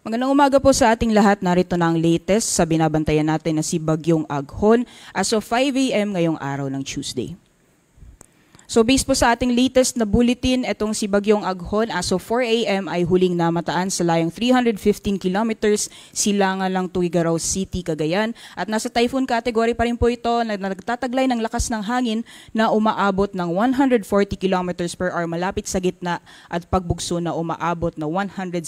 Magandang umaga po sa ating lahat. Narito na ang latest sa binabantayan natin na si Bagyong Aghon as of 5 a.m. ngayong araw ng Tuesday. So based po sa ating latest na bulletin, itong si Bagyong Aghon as of 4 a.m. ay huling namataan sa layong 315 kilometers silangan lang Tuguegarao City, Cagayan. At nasa typhoon category pa rin po ito na nagtataglay ng lakas ng hangin na umaabot ng 140 kilometers per hour malapit sa gitna at pagbugso na umaabot na 170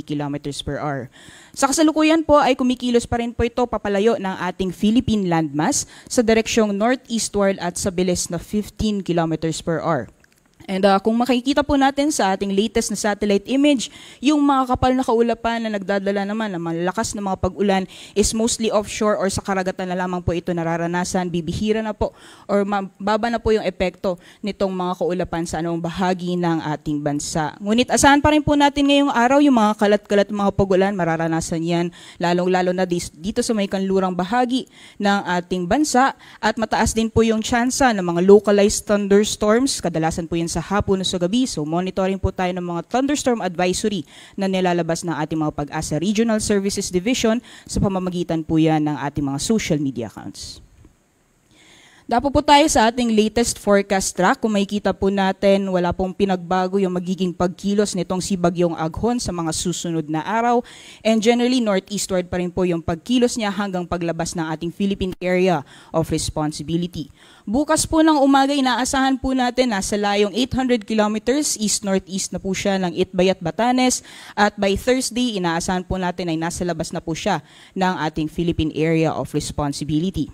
kilometers per hour. Sa kasalukuyan po ay kumikilos pa rin po ito papalayo ng ating Philippine landmass sa direksyong northeastward at sa bilis na 15 kilometers per hour. And kung makikita po natin sa ating latest na satellite image, yung mga kapal na kaulapan na nagdadala naman ng malakas na mga pag-ulan is mostly offshore or sa karagatan na lamang po ito nararanasan, bibihira na po or baba na po yung epekto nitong mga kaulapan sa anong bahagi ng ating bansa. Ngunit asahan pa rin po natin ngayong araw yung mga kalat-kalat mga pag-ulan, mararanasan yan lalong-lalo na dito sa may kanlurang bahagi ng ating bansa at mataas din po yung tsansa ng mga localized thunderstorms, kadalasan po yan sa hapon o sa gabi. So monitoring po tayo ng mga thunderstorm advisory na nilalabas ng ating mga Pag-asa Regional Services Division sa pamamagitan po yan ng ating mga social media accounts. Dapo po tayo sa ating latest forecast track. Kung makikita po natin, wala pong pinagbago yung magiging pagkilos nitong si Bagyong Aghon sa mga susunod na araw. And generally, northeastward pa rin po yung pagkilos niya hanggang paglabas ng ating Philippine Area of Responsibility. Bukas po ng umaga, inaasahan po natin nasa layong 800 kilometers east-northeast na po siya ng Itbay at Batanes. At by Thursday, inaasahan po natin ay nasa labas na po siya ng ating Philippine Area of Responsibility.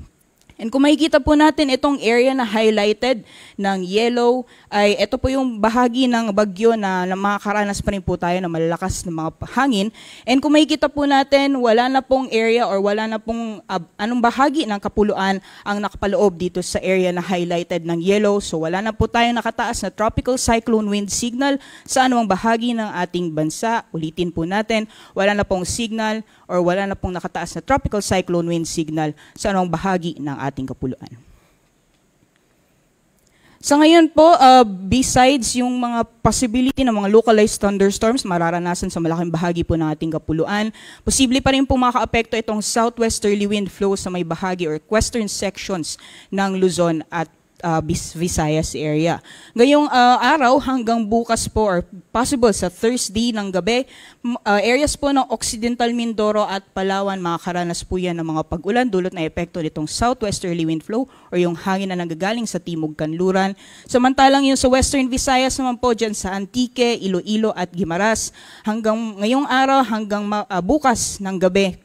And kung makikita po natin itong area na highlighted ng yellow, ay ito po yung bahagi ng bagyo na makakaranas pa rin po tayo ng malalakas na mga hangin. And kung makikita po natin, wala na pong area or wala na pong anong bahagi ng kapuluan ang nakapaloob dito sa area na highlighted ng yellow. So wala na po tayo nakataas na tropical cyclone wind signal sa anumang bahagi ng ating bansa. Ulitin po natin, wala na pong signal or wala na pong nakataas na tropical cyclone wind signal sa anumang bahagi ng ating kapuluan. Sa ngayon po, besides yung mga possibility ng mga localized thunderstorms mararanasan sa malaking bahagi po ng ating kapuluan, posible pa rin po makaapekto itong southwesterly wind flow sa may bahagi or western sections ng Luzon at Visayas area. Ngayong araw hanggang bukas po or possible sa Thursday ng gabi, areas po ng Occidental Mindoro at Palawan makakaranas po yan ng mga pag-ulan dulot na epekto nitong southwesterly wind flow or yung hangin na nanggagaling sa timog kanluran. Samantalang yung sa Western Visayas naman po dyan sa Antique, Iloilo at Guimaras hanggang ngayong araw hanggang bukas ng gabi,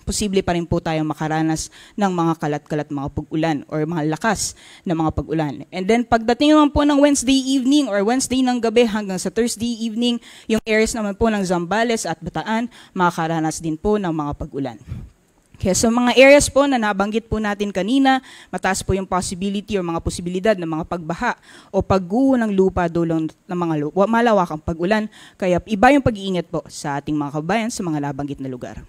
posible pa rin po tayong makaranas ng mga kalat-kalat mga pag-ulan or mga lakas na mga pag-ulan. And then pagdating naman po ng Wednesday evening or Wednesday ng gabi hanggang sa Thursday evening, yung areas naman po ng Zambales at Bataan, makakaranas din po ng mga pag-ulan. Kaya sa mga areas po na nabanggit po natin kanina, mataas po yung possibility or mga posibilidad ng mga pagbaha o pagguho ng lupa dulong ng mga malawakang pag-ulan. Kaya iba yung pag-iingat po sa ating mga kabayan sa mga nabanggit na lugar.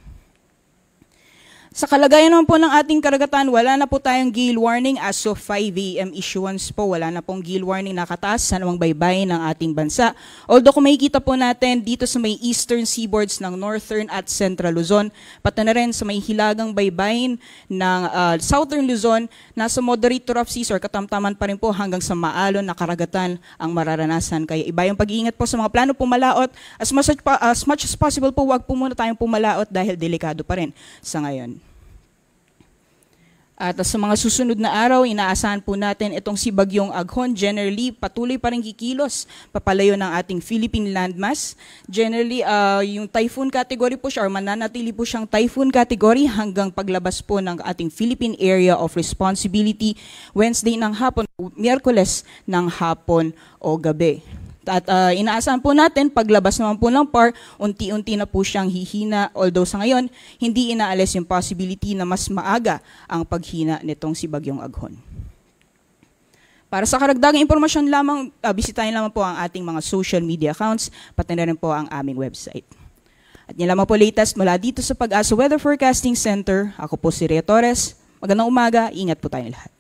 Sa kalagayan naman po ng ating karagatan, wala na po tayong gale warning as of 5 a.m. issuance po. Wala na pong gale warning nakataas sa namang baybayin ng ating bansa. Although kung makikita po natin dito sa may eastern seaboards ng northern at central Luzon, pati na rin sa may hilagang baybayin ng southern Luzon, nasa moderate to rough seas or katamtaman pa rin po hanggang sa maalon na karagatan ang mararanasan. Kaya iba yung pag-iingat po sa mga plano pumalaot. As much as possible po, wag po muna tayong pumalaot dahil delikado pa rin sa ngayon. At sa mga susunod na araw, inaasahan po natin itong si Bagyong Aghon. Generally, patuloy pa rin kikilos papalayo ng ating Philippine landmass. Generally, yung typhoon category po siya or mananatili po siyang typhoon category hanggang paglabas po ng ating Philippine Area of Responsibility Wednesday ng hapon, Miyerkules ng hapon o gabi. At inaasahan po natin, paglabas naman po ng PAR, unti-unti na po siyang hihina. Although sa ngayon, hindi inaalis yung possibility na mas maaga ang paghina nitong si Bagyong Aghon. Para sa karagdagang impormasyon lamang, bisitahin lamang po ang ating mga social media accounts, pati na rin po ang aming website. At yan lamang po latest mula dito sa Pag-asa Weather Forecasting Center. Ako po si Rhea Torres. Magandang umaga, ingat po tayong lahat.